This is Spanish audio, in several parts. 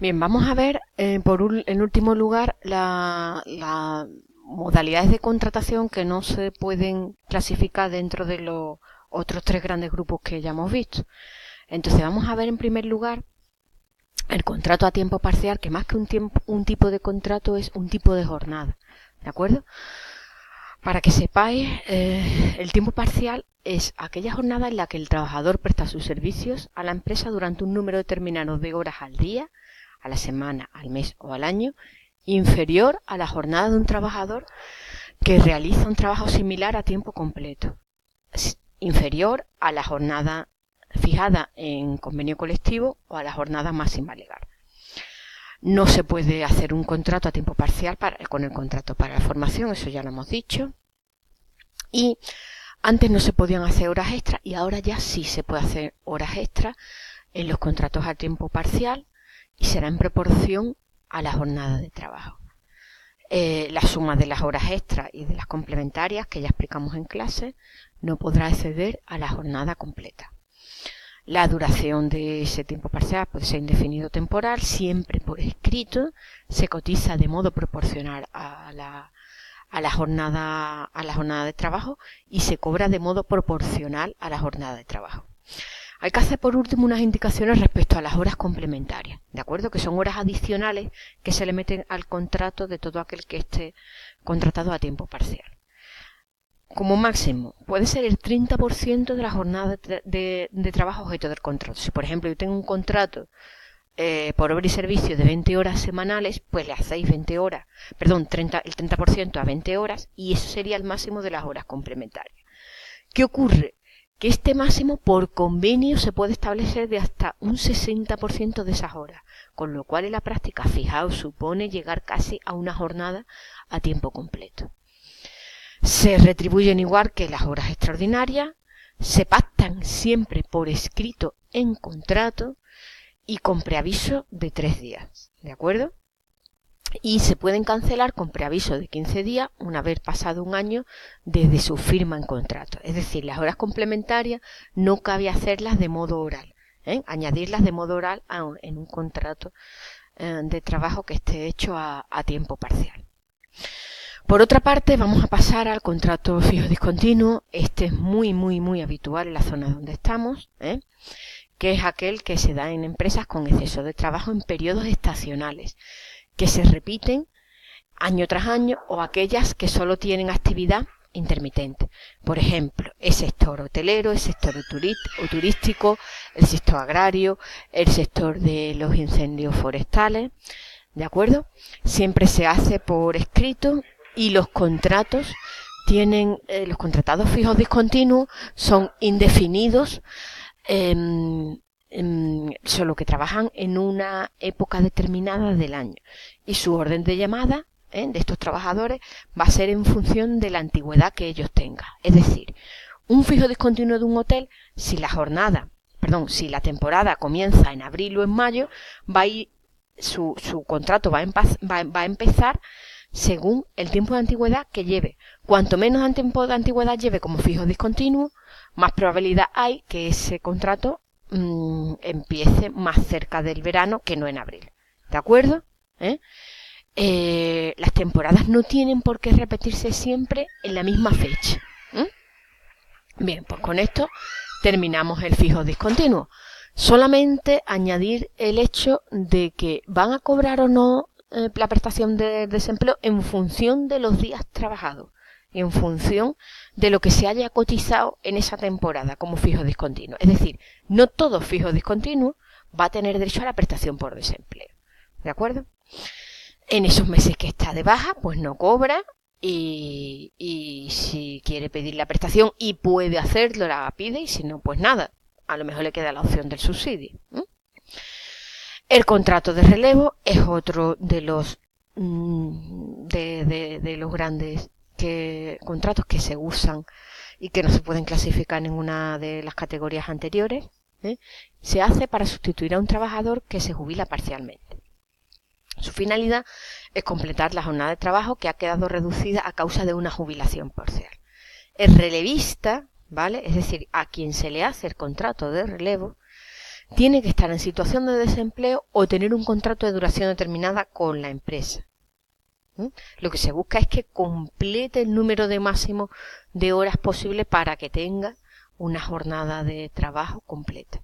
Bien, vamos a ver en último lugar las modalidades de contratación que no se pueden clasificar dentro de los otros tres grandes grupos que ya hemos visto. Entonces vamos a ver en primer lugar el contrato a tiempo parcial, que más que un tipo de contrato es un tipo de jornada. ¿De acuerdo? Para que sepáis, el tiempo parcial es aquella jornada en la que el trabajador presta sus servicios a la empresa durante un número determinado de horas al día, a la semana, al mes o al año, inferior a la jornada de un trabajador que realiza un trabajo similar a tiempo completo, inferior a la jornada fijada en convenio colectivo o a la jornada máxima legal. No se puede hacer un contrato a tiempo parcial con el contrato para la formación, eso ya lo hemos dicho. Y antes no se podían hacer horas extras y ahora ya sí se puede hacer horas extras en los contratos a tiempo parcial y será en proporción a la jornada de trabajo. La suma de las horas extras y de las complementarias, que ya explicamos en clase, no podrá exceder a la jornada completa. La duración de ese tiempo parcial puede ser indefinido o temporal, siempre por escrito, se cotiza de modo proporcional a la jornada de trabajo y se cobra de modo proporcional a la jornada de trabajo. Hay que hacer por último unas indicaciones respecto a las horas complementarias, ¿de acuerdo? Que son horas adicionales que se le meten al contrato de todo aquel que esté contratado a tiempo parcial. Como máximo, puede ser el 30% de la jornada de trabajo objeto del contrato. Si, por ejemplo, yo tengo un contrato por obra y servicio de 20 horas semanales, pues le hacéis el 30% a 20 horas y eso sería el máximo de las horas complementarias. ¿Qué ocurre? Que este máximo por convenio se puede establecer de hasta un 60% de esas horas, con lo cual en la práctica, fijaos, supone llegar casi a una jornada a tiempo completo. Se retribuyen igual que las horas extraordinarias, se pactan siempre por escrito en contrato y con preaviso de 3 días, ¿de acuerdo? Y se pueden cancelar con preaviso de 15 días una vez pasado un año desde su firma en contrato. Es decir, las horas complementarias no cabe hacerlas de modo oral, añadirlas de modo oral en un contrato de trabajo que esté hecho a tiempo parcial. Por otra parte, vamos a pasar al contrato fijo discontinuo. Este es muy habitual en la zona donde estamos, que es aquel que se da en empresas con exceso de trabajo en periodos estacionales, que se repiten año tras año, o aquellas que solo tienen actividad intermitente. Por ejemplo, el sector hotelero, el sector turístico, el sector agrario, el sector de los incendios forestales, ¿de acuerdo? Siempre se hace por escrito y los contratos los contratados fijos discontinuos son indefinidos, solo que trabajan en una época determinada del año y su orden de llamada de estos trabajadores va a ser en función de la antigüedad que ellos tengan. Es decir, un fijo discontinuo de un hotel, si la temporada comienza en abril o en mayo, su contrato va a empezar según el tiempo de antigüedad que lleve. Cuanto menos tiempo de antigüedad lleve como fijo discontinuo, más probabilidad hay que ese contrato empiece más cerca del verano que no en abril. ¿De acuerdo? Las temporadas no tienen por qué repetirse siempre en la misma fecha. Bien, pues con esto terminamos el fijo discontinuo. Solamente añadir el hecho de que van a cobrar o no la prestación de desempleo en función de los días trabajados y en función de lo que se haya cotizado en esa temporada como fijo discontinuo. Es decir, no todo fijo discontinuo va a tener derecho a la prestación por desempleo. ¿De acuerdo? En esos meses que está de baja, pues no cobra y si quiere pedir la prestación y puede hacerlo, la pide, y si no, pues nada. A lo mejor le queda la opción del subsidio. El contrato de relevo es otro de los de los grandes contratos que se usan y que no se pueden clasificar en ninguna de las categorías anteriores. Se hace para sustituir a un trabajador que se jubila parcialmente. Su finalidad es completar la jornada de trabajo que ha quedado reducida a causa de una jubilación parcial. El relevista, ¿vale? Es decir, a quien se le hace el contrato de relevo, tiene que estar en situación de desempleo o tener un contrato de duración determinada con la empresa. Lo que se busca es que complete el número de máximo de horas posible para que tenga una jornada de trabajo completa.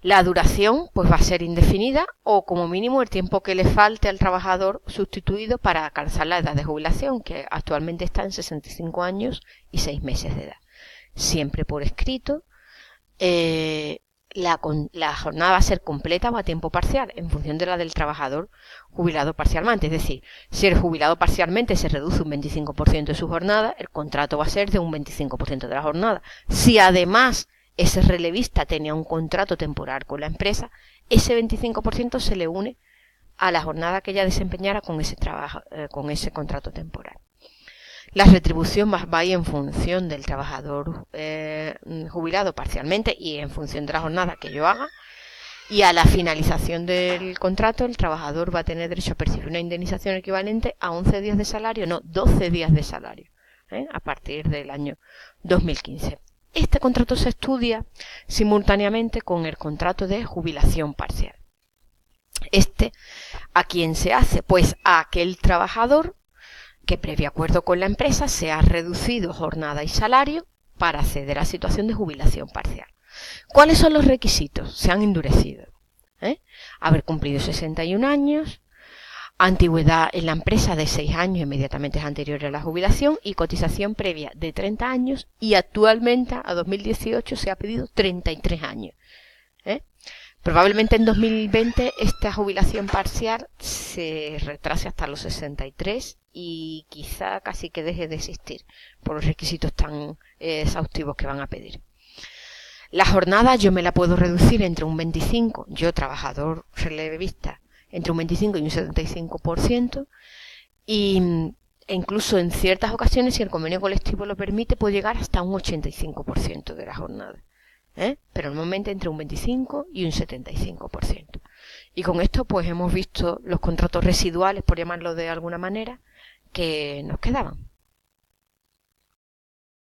La duración pues va a ser indefinida o como mínimo el tiempo que le falte al trabajador sustituido para alcanzar la edad de jubilación, que actualmente está en 65 años y 6 meses de edad. Siempre por escrito. La jornada va a ser completa o a tiempo parcial en función de la del trabajador jubilado parcialmente. Es decir, si el jubilado parcialmente se reduce un 25% de su jornada, el contrato va a ser de un 25% de la jornada. Si además ese relevista tenía un contrato temporal con la empresa, ese 25% se le une a la jornada que ella desempeñara con ese trabajo, con ese contrato temporal. La retribución va a ir en función del trabajador jubilado parcialmente y en función de la jornada que yo haga. Y a la finalización del contrato, el trabajador va a tener derecho a percibir una indemnización equivalente a 11 días de salario, no, 12 días de salario, a partir del año 2015. Este contrato se estudia simultáneamente con el contrato de jubilación parcial. ¿A quién se hace? Pues a aquel trabajador que previo acuerdo con la empresa se ha reducido jornada y salario para acceder a situación de jubilación parcial. ¿Cuáles son los requisitos? Se han endurecido. Haber cumplido 61 años, antigüedad en la empresa de 6 años inmediatamente anterior a la jubilación y cotización previa de 30 años y actualmente a 2018 se ha pedido 33 años. Probablemente en 2020 esta jubilación parcial se retrase hasta los 63 y quizá casi que deje de existir por los requisitos tan exhaustivos que van a pedir. La jornada yo me la puedo reducir entre un 25, yo trabajador relevista, entre un 25 y un 75% e incluso en ciertas ocasiones, si el convenio colectivo lo permite, puede llegar hasta un 85% de la jornada. Pero normalmente entre un 25 y un 75%. Y con esto pues hemos visto los contratos residuales, por llamarlo de alguna manera, que nos quedaban.